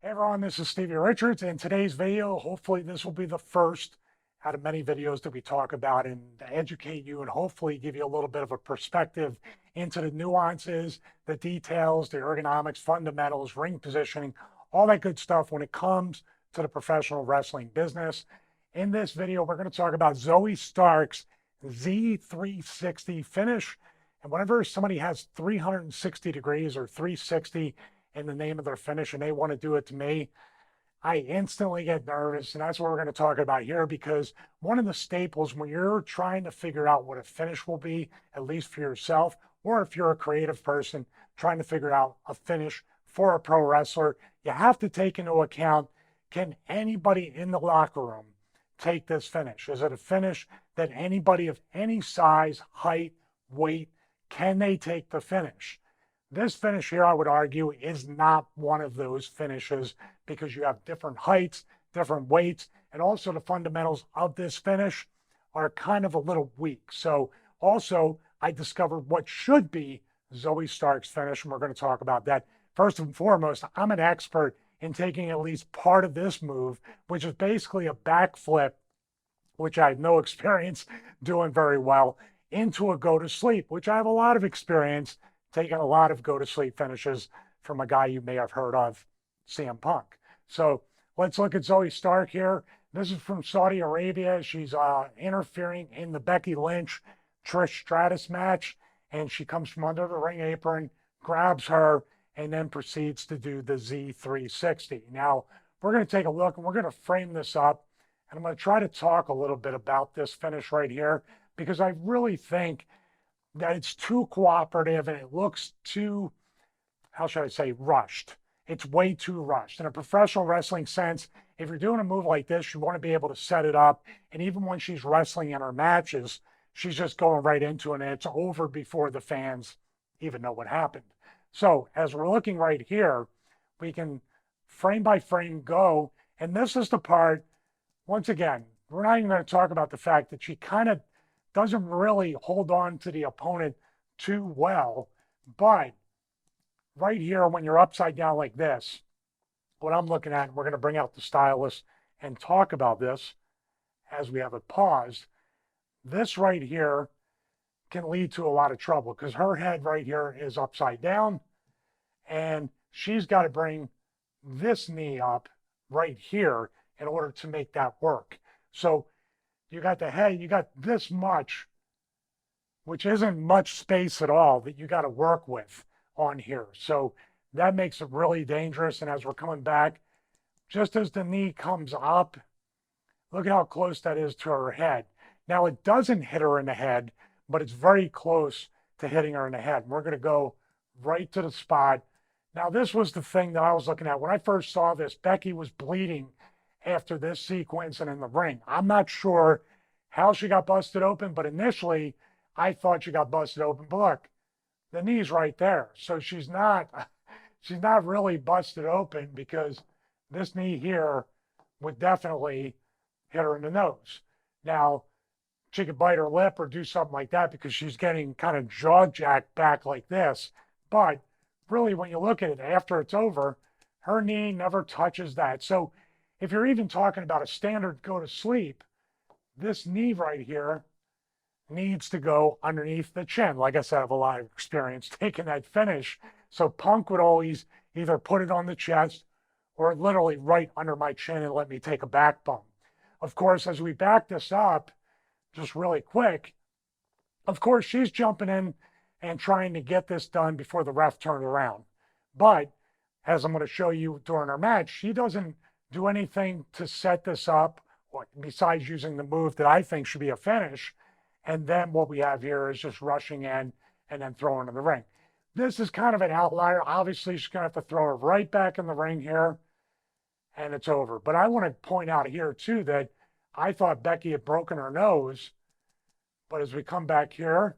Hey everyone, this is Stevie Richards. In today's video, hopefully this will be the first out of many videos that we talk about and educate you and hopefully give you a little bit of a perspective into the nuances, the details, the ergonomics, fundamentals, ring positioning, all that good stuff when it comes to the professional wrestling business. In this video, we're going to talk about Zoey Stark's Z-360 finish. And whenever somebody has 360 degrees or 360 in the name of their finish and they want to do it to me, I instantly get nervous. And that's what we're going to talk about here, because one of the staples when you're trying to figure out what a finish will be, at least for yourself, or if you're a creative person trying to figure out a finish for a pro wrestler, you have to take into account, can anybody in the locker room take this finish? Is it a finish that anybody of any size, height, weight, can they take the finish? This finish here, I would argue, is not one of those finishes because you have different heights, different weights, and also the fundamentals of this finish are kind of a little weak. So also, I discovered what should be Zoey Stark's finish, and we're going to talk about that. First and foremost, I'm an expert in taking at least part of this move, which is basically a backflip, which I have no experience doing very well, into a go to sleep, which I have a lot of experience taking a lot of go-to-sleep finishes from a guy you may have heard of, CM Punk. So let's look at Zoey Stark here. This is from Saudi Arabia. She's interfering in the Becky Lynch Trish Stratus match, and she comes from under the ring apron, grabs her, and then proceeds to do the Z360. Now, we're going to take a look, and we're going to frame this up, and I'm going to try to talk a little bit about this finish right here, because I really think that it's too cooperative and it looks too, how should I say, rushed. It's way too rushed. In a professional wrestling sense, if you're doing a move like this, you want to be able to set it up. And even when she's wrestling in her matches, she's just going right into it and it's over before the fans even know what happened. So as we're looking right here, we can frame by frame go. And this is the part, once again, we're not even going to talk about the fact that she kind of doesn't really hold on to the opponent too well. But right here, when you're upside down like this, what I'm looking at, and we're going to bring out the stylus and talk about this as we have it paused, this right here can lead to a lot of trouble because her head right here is upside down and she's got to bring this knee up right here in order to make that work. So you got the head, you got this much, which isn't much space at all that you got to work with on here. So that makes it really dangerous. And as we're coming back, just as the knee comes up, look at how close that is to her head. Now it doesn't hit her in the head, but it's very close to hitting her in the head. And we're going to go right to the spot. Now this was the thing that I was looking at. When I first saw this, Becky was bleeding after this sequence and in the ring. I'm not sure how she got busted open, but initially I thought she got busted open. But look, the knee's right there. So she's not really busted open because this knee here would definitely hit her in the nose. Now, she could bite her lip or do something like that because she's getting kind of jaw jacked back like this. But really, when you look at it after it's over, her knee never touches that. So if you're even talking about a standard go to sleep, this knee right here needs to go underneath the chin. Like I said, I have a lot of experience taking that finish. So Punk would always either put it on the chest or literally right under my chin and let me take a back bump. Of course, as we back this up, just really quick, of course, she's jumping in and trying to get this done before the ref turned around. But as I'm going to show you during our match, she doesn't do anything to set this up besides using the move that I think should be a finish. And then what we have here is just rushing in and then throwing in the ring. This is kind of an outlier. Obviously, she's going to have to throw her right back in the ring here, and it's over. But I want to point out here, too, that I thought Becky had broken her nose. But as we come back here,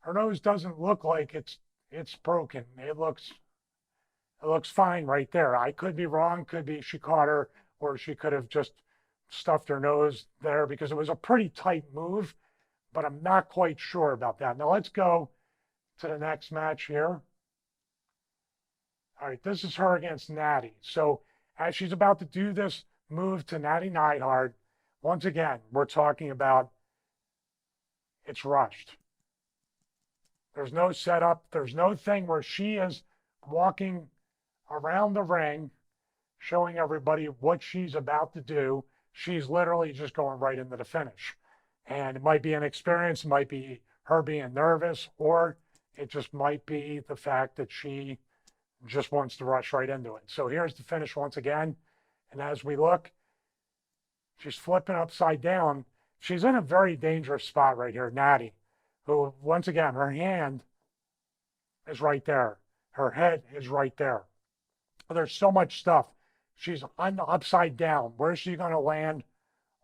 her nose doesn't look like it's broken. It looks fine right there. I could be wrong. Could be she caught her, or she could have just stuffed her nose there because it was a pretty tight move, but I'm not quite sure about that. Now let's go to the next match here. All right, this is her against Natty. So as she's about to do this move to Natty Neidhart, once again, we're talking about it's rushed. There's no setup. There's no thing where she is walking around the ring, showing everybody what she's about to do. She's literally just going right into the finish. And it might be inexperience, it might be her being nervous, or it just might be the fact that she just wants to rush right into it. So here's the finish once again. And as we look, she's flipping upside down. She's in a very dangerous spot right here, Natty, who, once again, her hand is right there. Her head is right there. There's so much stuff. She's upside down. Where's she going to land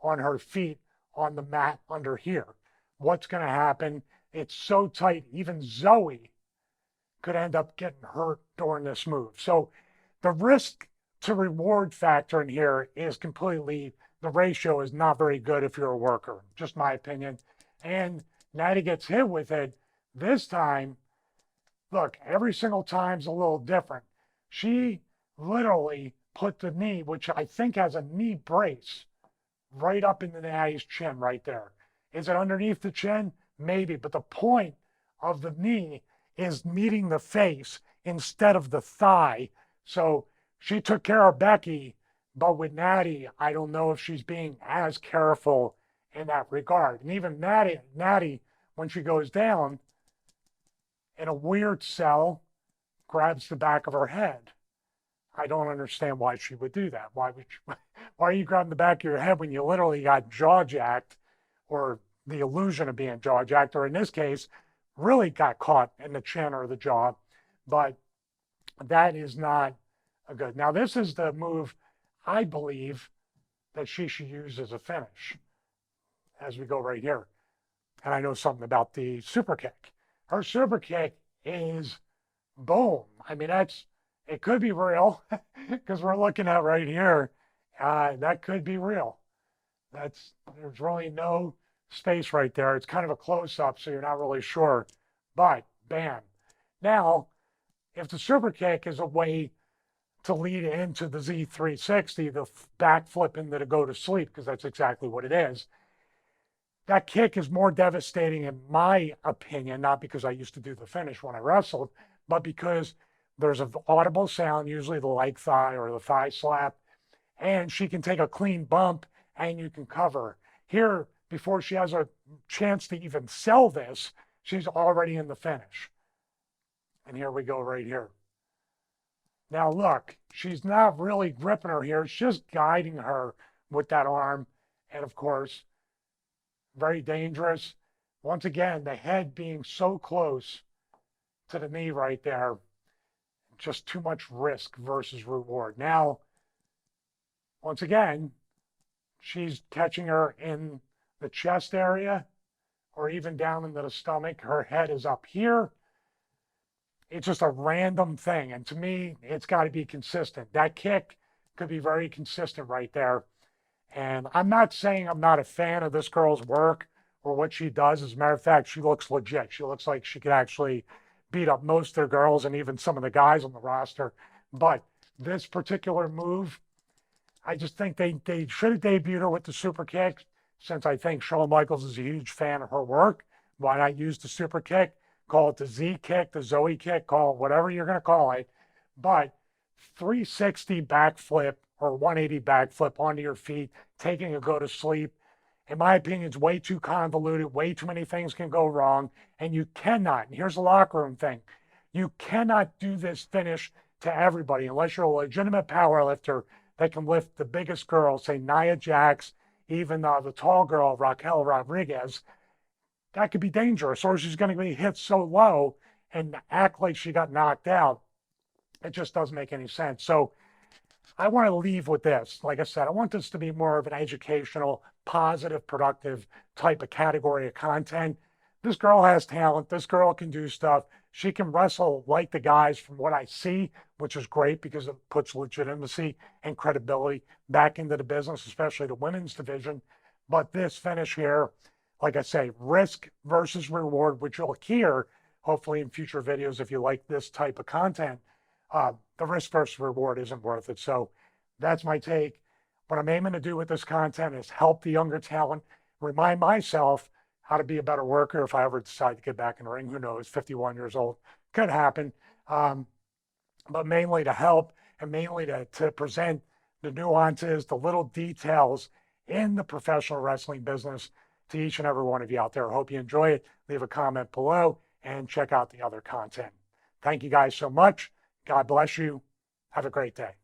on her feet on the mat under here? What's going to happen? It's so tight. Even Zoey could end up getting hurt during this move. So the risk to reward factor in here is completely, the ratio is not very good if you're a worker, just my opinion. And Natty gets hit with it. This time, look, every single time's a little different. She literally put the knee, which I think has a knee brace, right up in the Natty's chin right there. Is it underneath the chin? Maybe, but the point of the knee is meeting the face instead of the thigh. So she took care of Becky, but with Natty, I don't know if she's being as careful in that regard. And even Natty, when she goes down, in a weird sell, grabs the back of her head. I don't understand why she would do that. Why are you grabbing the back of your head when you literally got jaw jacked, or the illusion of being jaw jacked, or in this case, really got caught in the chin or the jaw? But that is not a good. Now, this is the move I believe that she should use as a finish as we go right here. And I know something about the super kick. Her super kick is boom. I mean, it could be real because we're looking at right here. That could be real. There's really no space right there. It's kind of a close up, so you're not really sure. But bam. Now, if the super kick is a way to lead into the Z-360, the backflip into the go to sleep, because that's exactly what it is, that kick is more devastating in my opinion, not because I used to do the finish when I wrestled, but because there's an audible sound, usually the leg thigh or the thigh slap, and she can take a clean bump and you can cover. Here, before she has a chance to even sell this, she's already in the finish. And here we go right here. Now look, she's not really gripping her here. It's just guiding her with that arm. And of course, very dangerous. Once again, the head being so close to the knee right there, just too much risk versus reward. Now, once again, she's catching her in the chest area or even down into the stomach. Her head is up here. It's just a random thing. And to me, it's got to be consistent. That kick could be very consistent right there. And I'm not saying I'm not a fan of this girl's work or what she does. As a matter of fact, she looks legit. She looks like she could actually beat up most of their girls and even some of the guys on the roster. But this particular move, I just think they should have debuted her with the super kick, since I think Shawn Michaels is a huge fan of her work. Why not use the super kick? Call it the Z kick, the Zoey kick, call it whatever you're going to call it. But 360 backflip or 180 backflip onto your feet, taking a go to sleep, in my opinion, it's way too convoluted. Way too many things can go wrong. And you cannot, and here's a locker room thing, you cannot do this finish to everybody unless you're a legitimate power lifter that can lift the biggest girls, say Nia Jax, even the tall girl, Raquel Rodriguez. That could be dangerous, or she's going to be hit so low and act like she got knocked out. It just doesn't make any sense. So I want to leave with this. Like I said, I want this to be more of an educational, positive, productive type of category of content. This girl has talent. This girl can do stuff. She can wrestle like the guys from what I see, which is great because it puts legitimacy and credibility back into the business, especially the women's division. But this finish here, like I say, risk versus reward, which you'll hear hopefully in future videos if you like this type of content. the risk versus reward isn't worth it. So that's my take. What I'm aiming to do with this content is help the younger talent, remind myself how to be a better worker if I ever decide to get back in the ring. Who knows, 51 years old, could happen. But mainly to help and mainly to present the nuances, the little details in the professional wrestling business to each and every one of you out there. I hope you enjoy it. Leave a comment below and check out the other content. Thank you guys so much. God bless you. Have a great day.